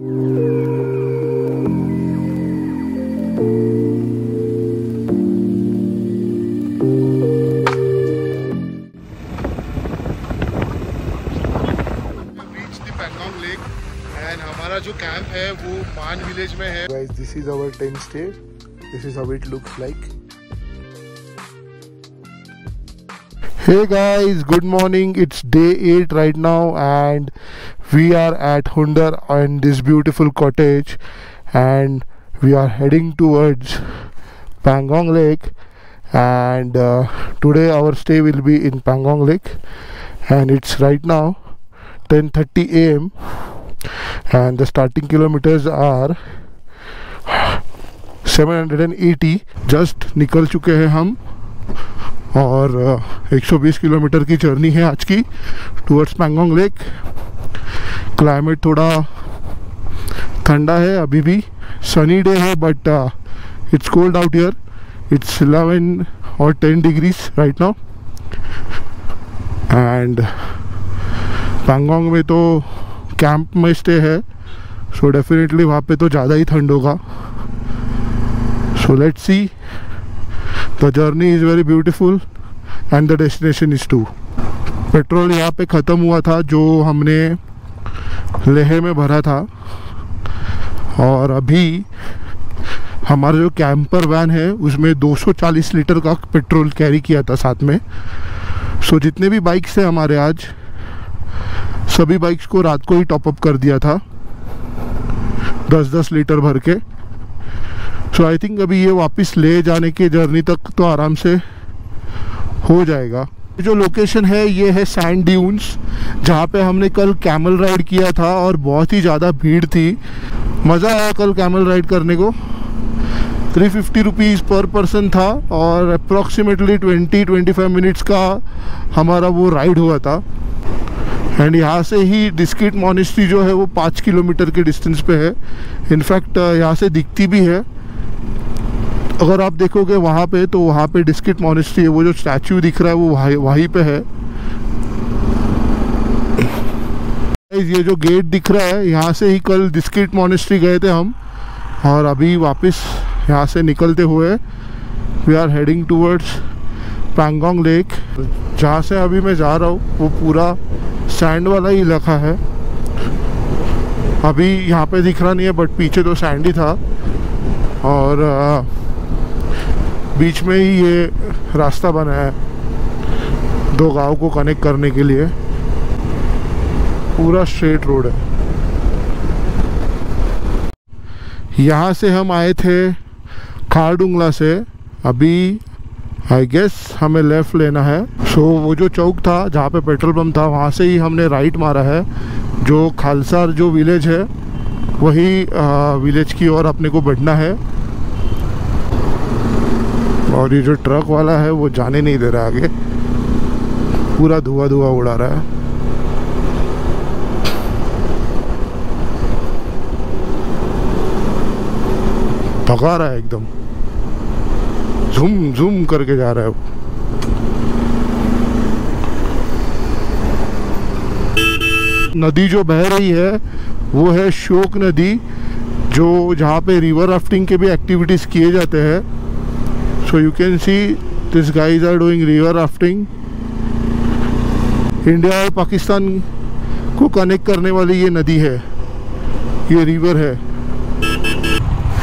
हमारा जो कैंप है वो मान विलेज में है। Guys, this is our tent stay. This is how it looks like. Hey guys, good morning. It's day 8 right now and we are at Hundar on this beautiful cottage and we are heading towards Pangong Lake and today our stay will be in Pangong Lake and it's right now 10:30 AM and the starting kilometers are 780। Just निकल चुके हैं हम और 120 kilometre की journey है आज की towards Pangong lake. Climate थोड़ा ठंडा है, अभी भी सनी डे है but it's cold out here. It's 11 और 10 degrees right now and Pangong में तो कैंप में स्टे है सो डेफिनेटली वहाँ पे तो ज़्यादा ही ठंड होगा। So let's see, the journey is very beautiful and the destination is too. Petrol यहाँ पे ख़त्म हुआ था जो हमने लेह में भरा था और अभी हमारा जो कैंपर वैन है उसमें 240 लीटर का पेट्रोल कैरी किया था साथ में। सो जितने भी बाइक्स हैं हमारे आज सभी बाइक्स को रात को ही टॉपअप कर दिया था 10-10 लीटर भर के। सो आई थिंक अभी ये वापस ले जाने के जर्नी तक तो आराम से हो जाएगा। जो लोकेशन है ये है सैंड ड्यून्स जहाँ पे हमने कल कैमल राइड किया था और बहुत ही ज़्यादा भीड़ थी। मज़ा आया कल कैमल राइड करने को। 350 रुपीज़ पर पर्सन था और अप्रॉक्सीमेटली 20-25 मिनट्स का हमारा वो राइड हुआ था। एंड यहाँ से ही डिस्किट मॉनेस्ट्री जो है वो 5 किलोमीटर के डिस्टेंस पे है। इनफैक्ट यहाँ से दिखती भी है, अगर आप देखोगे वहाँ पे तो वहाँ पे डिस्किट मॉनेस्ट्री है। वो जो स्टैचू दिख रहा है वो वहीं पे है। ये जो गेट दिख रहा है यहाँ से ही कल डिस्किट मॉनेस्ट्री गए थे हम और अभी वापस यहाँ से निकलते हुए we are heading towards Pangong lake. जहाँ से अभी मैं जा रहा हूँ वो पूरा सैंड वाला ही इलाका है। अभी यहाँ पे दिख रहा नहीं है बट पीछे तो सैंड ही था और बीच में ही ये रास्ता बना है दो गांव को कनेक्ट करने के लिए। पूरा स्ट्रेट रोड है। यहाँ से हम आए थे खारडुंगला से, अभी आई गेस हमें लेफ़्ट लेना है। सो वो जो चौक था जहाँ पे पेट्रोल पंप था वहाँ से ही हमने राइट मारा है। जो खालसार जो विलेज है वही विलेज की ओर अपने को बढ़ना है और ये जो ट्रक वाला है वो जाने नहीं दे रहा आगे, पूरा धुआं धुआं उड़ा रहा है। भगा रहा है एकदम, झूम झूम करके जा रहा है वो। नदी जो बह रही है वो है शोक नदी, जो जहाँ पे रिवर राफ्टिंग के भी एक्टिविटीज़ किए जाते हैं। So you can see this guys are doing river rafting. India और पाकिस्तान को कनेक्ट करने वाली ये नदी है, ये रिवर है।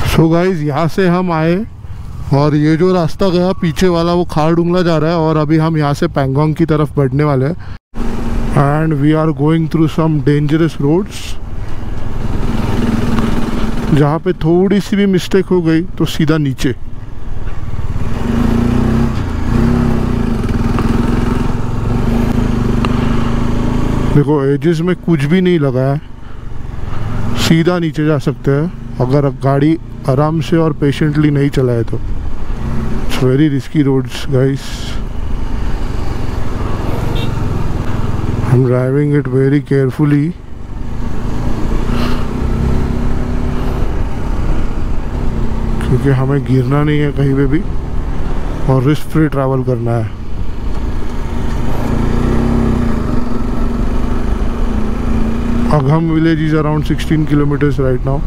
सो गाइज यहाँ से हम आए और ये जो रास्ता गया पीछे वाला वो खारडुंगला जा रहा है और अभी हम यहाँ से पैंगोंग की तरफ बढ़ने वाले हैं। And we are going through some dangerous roads. जहाँ पे थोड़ी सी भी मिस्टेक हो गई तो सीधा नीचे। देखो एजेस में कुछ भी नहीं लगा है, सीधा नीचे जा सकते हैं अगर गाड़ी आराम से और पेशेंटली नहीं चलाए तो। It's very risky roads guys. I'm driving it very carefully क्योंकि हमें गिरना नहीं है कहीं पे भी और रिस्क फ्री ट्रैवल करना है। Agham village is around 16 kilometres right now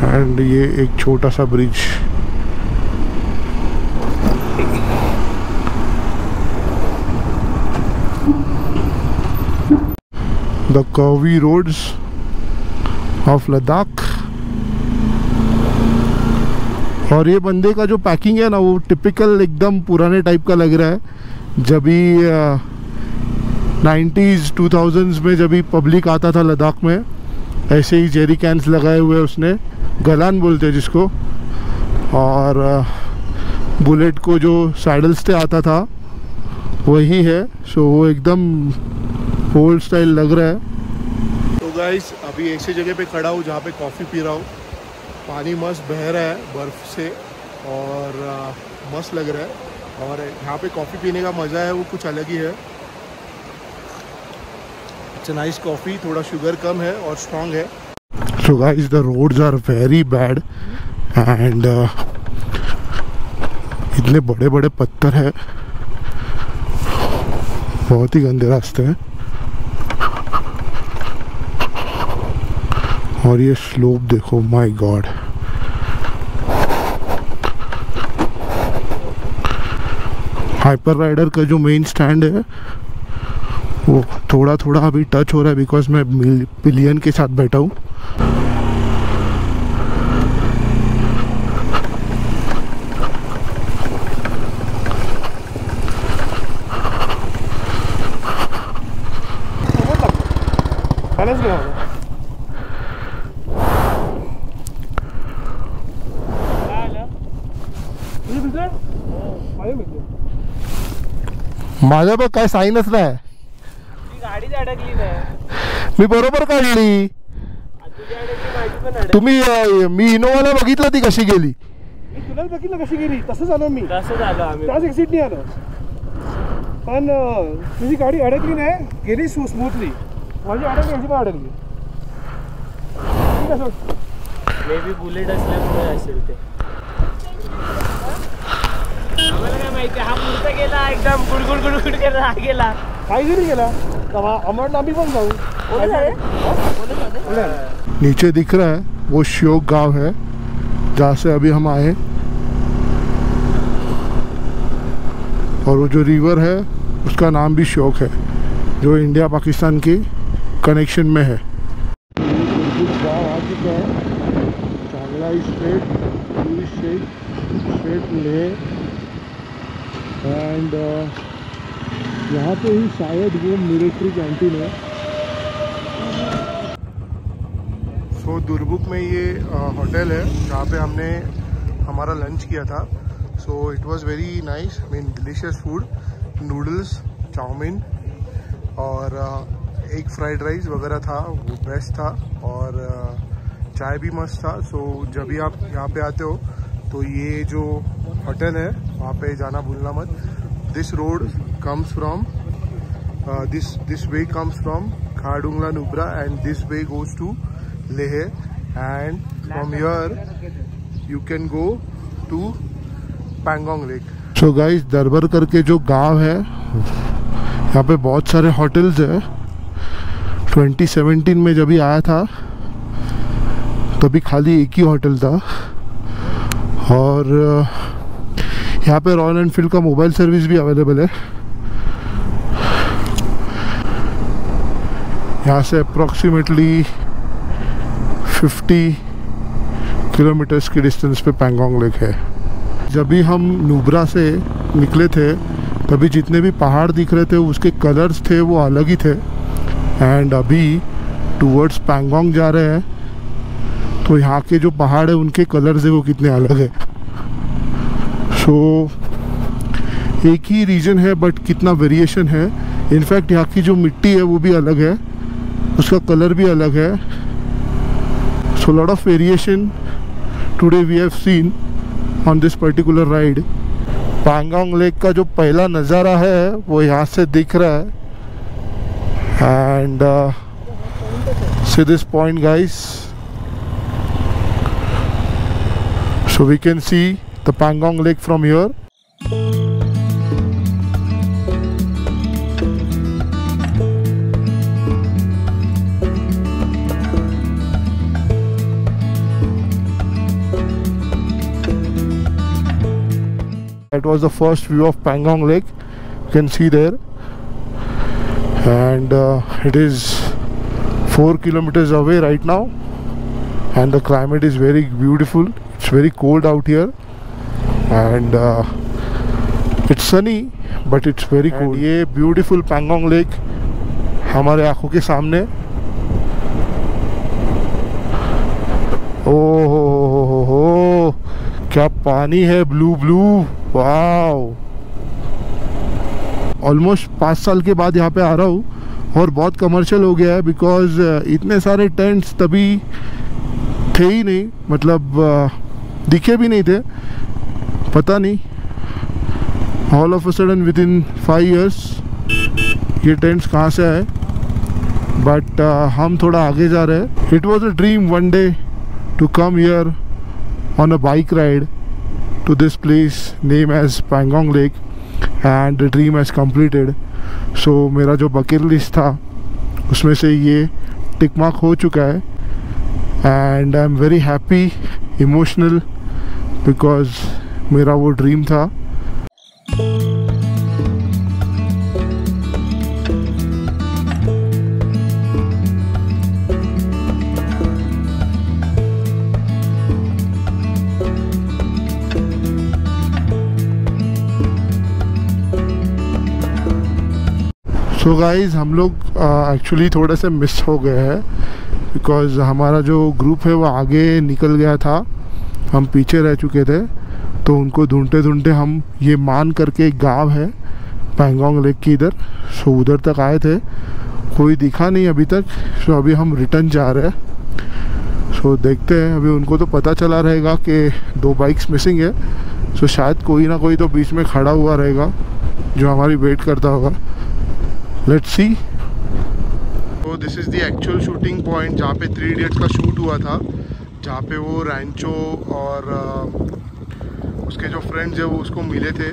and ये एक छोटा सा bridge. The curvy roads of Ladakh. और ये बंदे का जो पैकिंग है ना वो टिपिकल एकदम पुराने टाइप का लग रहा है। जब भी 90s 2000s में जब भी पब्लिक आता था लद्दाख में, ऐसे ही जेरी कैंस लगाए हुए उसने, गलान बोलते हैं जिसको, और बुलेट को जो सैडल्स से आता था वही है। सो वो एकदम ओल्ड स्टाइल लग रहा है। तो गाइस अभी ऐसी जगह पे खड़ा हूँ जहाँ पे कॉफ़ी पी रहा हूँ। पानी मस्त बह रहा है बर्फ़ से और मस्त लग रहा है। और यहाँ पे कॉफ़ी पीने का मज़ा है वो कुछ अलग ही है। इट्स अ नाइस कॉफ़ी, थोड़ा शुगर कम है और स्ट्रॉन्ग है। So guys the roads are very bad एंड इतने बड़े बड़े पत्थर है, बहुत ही गंदे रास्ते हैं। और ये स्लोप देखो, माय गॉड। हाइपर राइडर का जो मेन स्टैंड है वो थोड़ा थोड़ा अभी टच हो रहा है बिकॉज मैं पिलियन के साथ बैठा हूँ। माझ्या बघ काय साईनच नाही, गाडी अडकली नाही, मी बरोबर काढली। तुम्ही मी इनोवाला बघितलं ती कशी गेली, मी तुलाच बघितलं कशी गेली, तसंच आलो मी, तसंच आलो आम्ही, त्याच एक्सिट नाही आलो। पण तुझी गाडी अडकली नाही, गेली स्मूथली, माझी अडकली, अशी पण अडकली। ठीक आहे, मे बी बुलेट असल्यामुळे असेल ते, आम्हाला काय माहिती। हा पुढचा गेला एकदम गुडगुड गुडगुड करत गेला, काही जरी गेला अमरला आम्ही पण जाऊ। नीचे दिख रहा है वो श्योक गांव है जहाँ से अभी हम आए, और वो जो रिवर है उसका नाम भी श्योक है जो इंडिया पाकिस्तान के कनेक्शन में है। गाँव आ चुका है, चांगलाई स्ट्रेट लेह, एंड यहाँ पे ही शायद वो मिलिट्री कैंटीन है। सो दुर्बुक में ये होटल है जहाँ पे हमने हमारा लंच किया था। So it was very nice, mean delicious food, noodles, chowmein और एक फ्राइड राइस वगैरह था, वो बेस्ट था, और चाय भी मस्त था। सो जब भी आप यहाँ पे आते हो तो ये जो होटल है वहाँ पे जाना भूलना मत। This road comes from this way comes from Khardungla Nubra and this way goes to Leh, and from here you can go to Pangong Lake। So guys दरबर करके जो गांव है यहाँ पे बहुत सारे होटल्स है। 2017 में जब भी आया था तभी खाली एक ही होटल था, और यहाँ पे रॉयल एनफील्ड का मोबाइल सर्विस भी अवेलेबल है। यहाँ से अप्रॉक्सीमेटली 50 किलोमीटर्स की डिस्टेंस पे पैंगोंग लेक है। जब भी हम नुब्रा से निकले थे तभी जितने भी पहाड़ दिख रहे थे उसके कलर्स थे वो अलग ही थे, एंड अभी टूवर्ड्स पैंगोंग जा रहे हैं तो यहाँ के जो पहाड़ है उनके कलर्स है वो कितने अलग है। सो एक ही रीजन है बट कितना वेरिएशन है। इनफैक्ट यहाँ की जो मिट्टी है वो भी अलग है, उसका कलर भी अलग है। So lot of variation today we have seen on this particular ride. Pangong lake का जो पहला नज़ारा है वो यहाँ से दिख रहा है, and see this point guys, so we can see the Pangong Lake from here। That was the first view of Pangong Lake. You can see there, and it is 4 kilometers away right now, and the climate is very beautiful. It's very cold out here, and it's sunny, but it's very cold. ये beautiful Pangong Lake हमारे आँखों के सामने. ओह क्या पानी है, blue blue, वाव. Almost 5 साल के बाद यहाँ पे आ रहा हूँ और बहुत कमर्शियल हो गया है, बिकॉज इतने सारे टेंट्स तभी थे ही नहीं, मतलब दिखे भी नहीं थे, पता नहीं all of a sudden with in 5 years ये टेंट्स कहाँ से आए. बट हम थोड़ा आगे जा रहे हैं. It was a dream one day to come here on a bike ride to this place named as Pangong Lake, and the dream has completed. So मेरा जो bucket list था उसमें से ये tick mark हो चुका है, and I'm very happy, emotional, because मेरा वो dream था. तो गाइज़ हम लोग एक्चुअली थोड़े से मिस हो गए हैं, बिकॉज़ हमारा जो ग्रुप है वो आगे निकल गया था, हम पीछे रह चुके थे. तो उनको ढूंढते ढूंढते हम ये मान करके एक गांव है पैंगोंग लेक की इधर, सो उधर तक आए थे. कोई दिखा नहीं अभी तक, सो अभी हम रिटर्न जा रहे हैं. सो देखते हैं, अभी उनको तो पता चला रहेगा कि 2 बाइक्स मिसिंग है, सो शायद कोई ना कोई तो बीच में खड़ा हुआ रहेगा जो हमारी वेट करता होगा. Let's see. So this is the actual shooting point जहाँ पे 3 Idiots का शूट हुआ था, जहाँ पे वो रैंचो और उसके जो फ्रेंड्स है वो उसको मिले थे.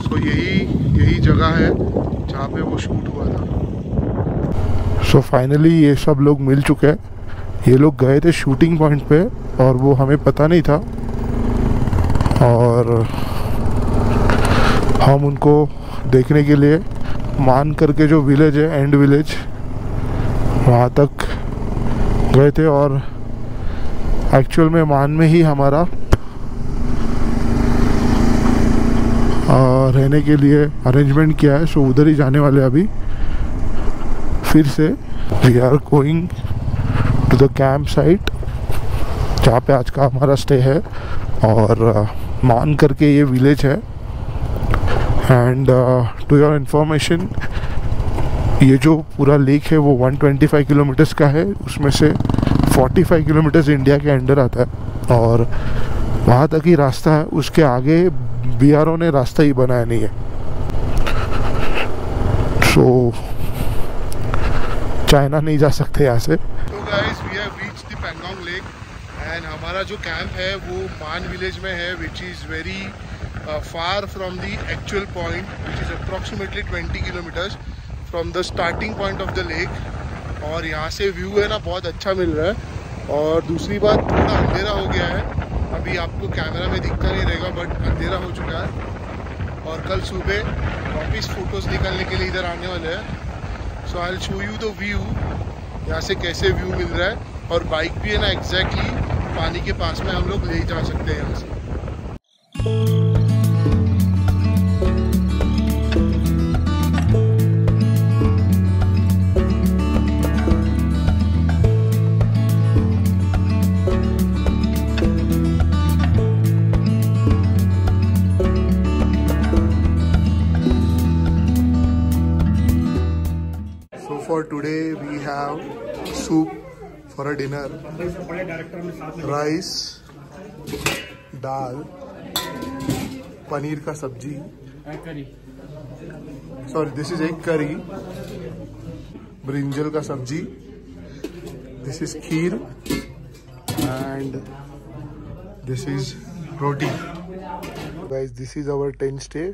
सो यही जगह है जहाँ पे वो शूट हुआ था. सो फाइनली ये सब लोग मिल चुके हैं. ये लोग गए थे शूटिंग पॉइंट पे और वो हमें पता नहीं था, और हम उनको देखने के लिए मान करके जो विलेज है, एंड विलेज, वहाँ तक गए थे. और एक्चुअल में मान में ही हमारा रहने के लिए अरेंजमेंट किया है. सो उधर ही जाने वाले अभी फिर से. We are going to the camp site जहाँ पे आज का हमारा स्टे है, और मान करके ये विलेज है. एंड टू योर इन्फॉर्मेशन, ये जो पूरा लेक है वो 125 किलोमीटर्स का है, उसमें से 45 किलोमीटर्स इंडिया के अंडर आता है, और वहाँ तक ही रास्ता है. उसके आगे BRO ने रास्ता ही बनाया नहीं है. सो चाइना नहीं जा सकते यहाँ से. तो guys, we have reached the Pangong lake, and हमारा जो कैंप है वो मान विलेज में है, which is very far from the actual point, which is approximately 20 kilometers from the starting point of the lake. और यहाँ से व्यू है ना बहुत अच्छा मिल रहा है. और दूसरी बात, थोड़ा अंधेरा हो गया है, अभी आपको कैमरा में दिखता नहीं रहेगा, बट अंधेरा हो चुका है. और कल सुबह वापस फोटोज़ निकालने के लिए इधर आने वाले हैं. So I will show you the view, यहाँ से कैसे व्यू मिल रहा है. और बाइक भी है ना एग्जैक्टली पानी के पास में हम लोग ले जा सकते हैं यहाँ से. For today we have soup for a dinner, rice, दाल, पनीर का सब्जी, sorry this is egg curry, brinjal का सब्जी, this is kheer, and this is roti. Guys, this is our tent stay.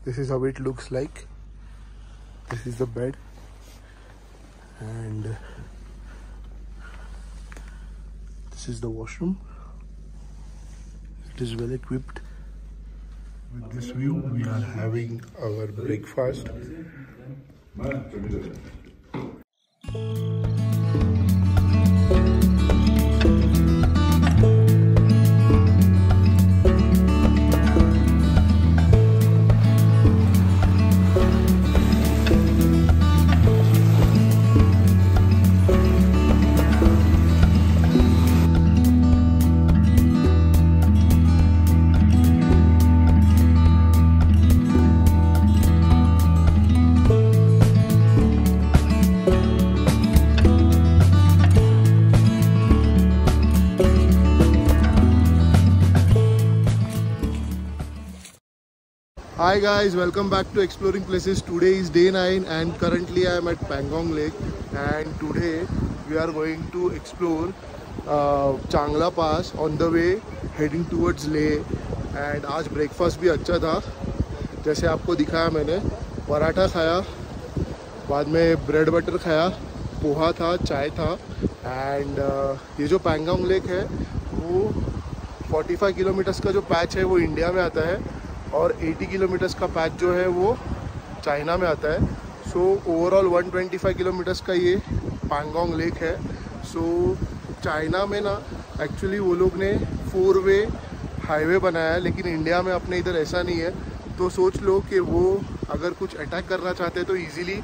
This is how it looks like. This is the bed. And this is the washroom. It is well equipped. With this view, we are having our breakfast. Hi guys, welcome back to Exploring Places. Today is day 9 and currently I am at Pangong Lake, and today we are going to explore Changla Pass on the way heading towards Leh. And आज breakfast भी अच्छा था, जैसे आपको दिखाया मैंने. पराठा खाया, बाद में ब्रेड बटर खाया, पोहा था, चाय था. एंड ये जो पैंगोंग लेक है वो 45 किलोमीटर्स का जो पैच है वो इंडिया में आता है और 80 किलोमीटर्स का पैच जो है वो चाइना में आता है. सो ओवरऑल 125 किलोमीटर्स का ये पैंगोंग लेक है. सो चाइना में ना एक्चुअली वो लोग ने 4-वे हाईवे बनाया है, लेकिन इंडिया में अपने इधर ऐसा नहीं है. तो सोच लो कि वो अगर कुछ अटैक करना चाहते हैं तो इजीली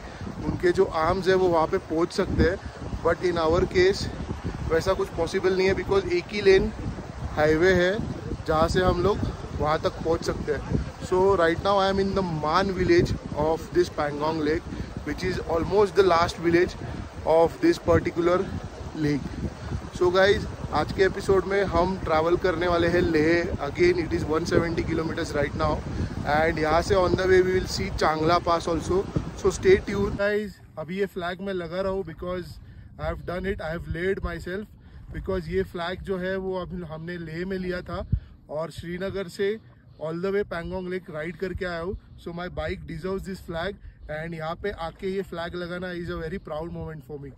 उनके जो आर्म्स है वो वहाँ पे पहुँच सकते हैं. बट इन आवर केस वैसा कुछ पॉसिबल नहीं है, बिकॉज एक ही लेन हाईवे है जहाँ से हम लोग वहाँ तक पहुँच सकते हैं. So right now I am in the Man village of this Pangong lake, which is almost the last village of this particular lake. So guys, आज के एपिसोड में हम ट्रैवल करने वाले हैं Leh. Again it is 170 kilometres right now, and यहाँ से on the way we will see Changla pass also. So stay tuned guys. अभी ये फ्लैग मैं लगा रहा हूँ because I have done it, I have led my self. Because ये flag जो है वो अभी हमने लेह में लिया था और श्रीनगर से all the way Pangong lake ride करके आया हूँ. So my bike deserves this flag, and यहाँ पे आके ये फ्लैग लगाना is a very proud moment for me.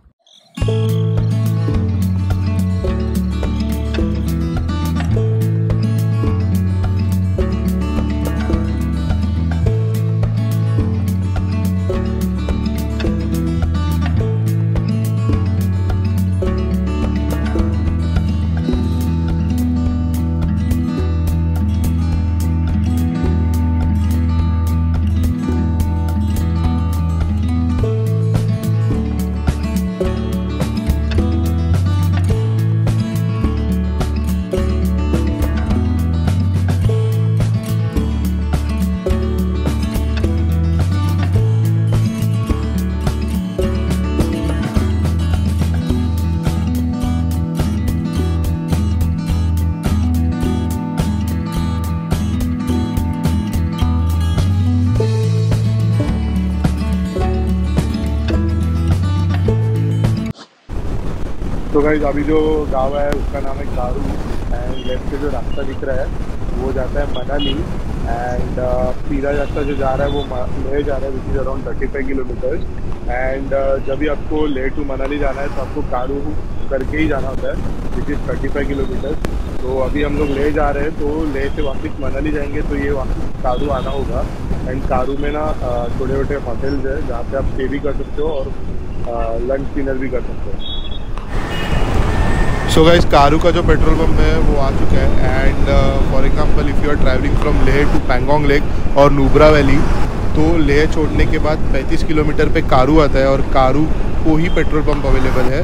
तो गाइस, अभी जो गाँव है उसका नाम है कारू, एंड लेफ्ट से जो रास्ता दिख रहा है वो जाता है मनाली, एंड सीधा रास्ता जो जा रहा है वो लेह जा रहा है, which is around 35 kilometres. And जब भी आपको लेह टू मनाली जाना है तो आपको कारू करके ही जाना होता है, विच इज़ 35 किलोमीटर्स. तो अभी हम लोग लेह जा रहे हैं, तो लेह से वापस मनाली जाएंगे तो ये वापस कारू आना होगा. एंड कारू में ना छोटे छोटे होटल्स है जहाँ पे आप स्टे भी कर सकते हो और लंच डिनर भी कर सकते हो. सो गाइस, कारू का जो पेट्रोल पंप है वो आ चुका है. And for example if you are travelling from Leh to Pangong lake और नुब्रा वैली, तो लेह छोड़ने के बाद 35 किलोमीटर पे कारू आता है और कारू को ही पेट्रोल पंप अवेलेबल है.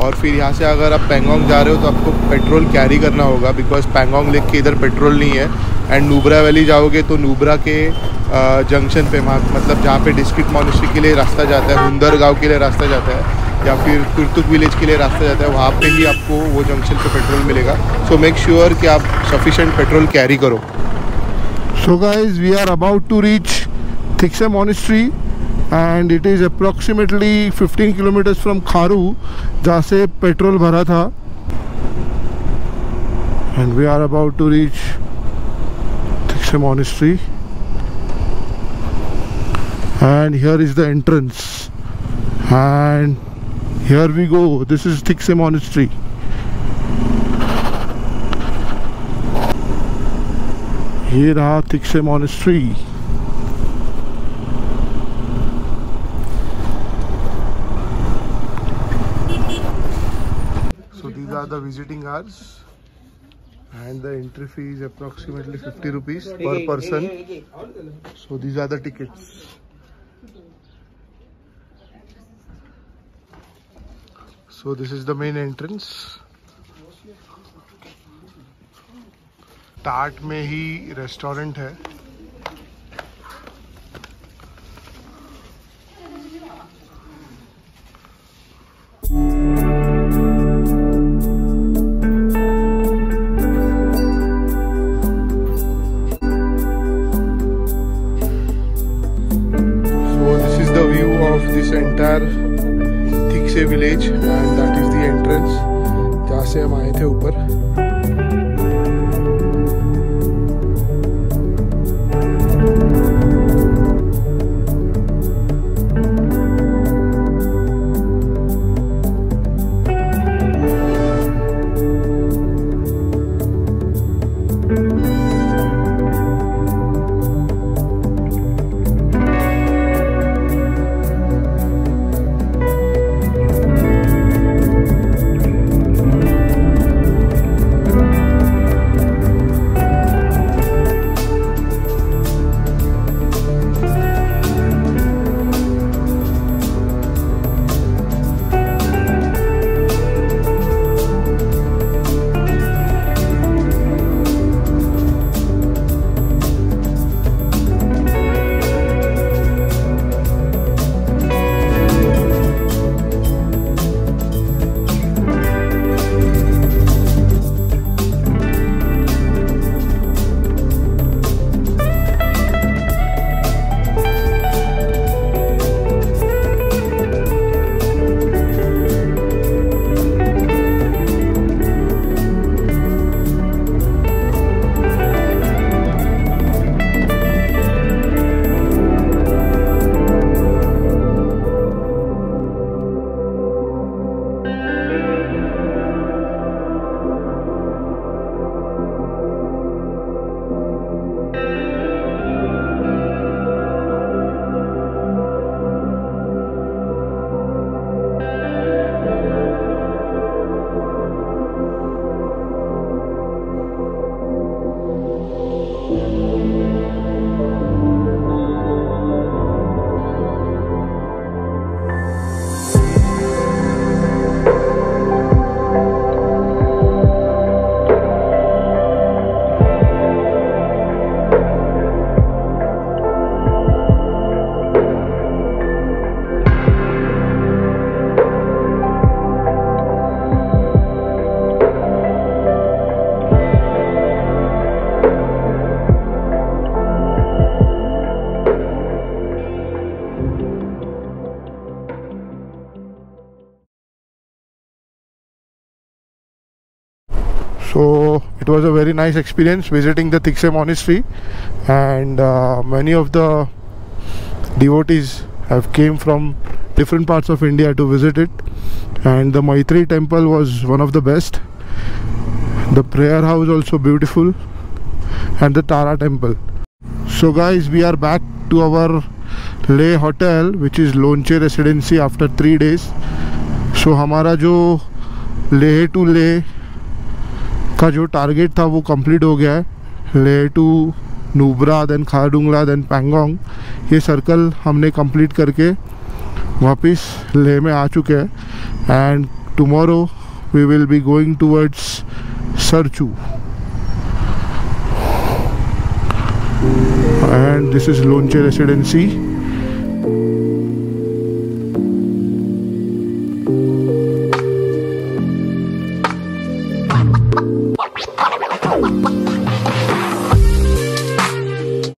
और फिर यहाँ से अगर आप पैंगोंग जा रहे हो तो आपको पेट्रोल कैरी करना होगा, बिकॉज पैंगोंग लेक के इधर पेट्रोल नहीं है. एंड नुब्रा वैली जाओगे तो नुब्रा के जंक्शन पे, मतलब जहाँ पे डिस्ट्रिक्ट मॉनेस्ट्री के लिए रास्ता जाता है, हुंदर गाँव के लिए रास्ता जाता है, या फिर कुर्तुक विलेज के लिए रास्ता जाता है, वहाँ पे ही आपको वो जंक्शन पे पेट्रोल मिलेगा. सो मेक श्योर कि आप सफिशिएंट पेट्रोल कैरी करो. So guys, we are about to reach Thiksey monastery, and it is approximately 15 kilometres from Karu, जहाँ से पेट्रोल भरा था. And we are about to reach Thiksey monastery, and here is the entrance, and here we go. This is Thiksey Monastery. ये रहा Thiksey monastery. So these are the visiting hours and the entry fee is approximately 50 rupees per person. So these are the tickets. So this is the main entrance. टाट में ही restaurant है। entire Thiksey village and that is the entrance जहाँ से हम आए थे ऊपर। So it was a very nice experience visiting the Thiksey monastery, and many of the devotees have came from different parts of India to visit it, and the Maitri temple was one of the best. The prayer house also beautiful, and the Tara temple. So guys, we are back to our Leh hotel, which is Lonche Residency, after 3 days. So हमारा जो Leh to Leh का जो target था वो complete हो गया है। Leh to Nubra, then Khardungla, then Pangong, ये सर्कल हमने कंप्लीट करके वापस लेह में आ चुके हैं। And tomorrow we will be going towards Sarchu, and this is Lonche residency.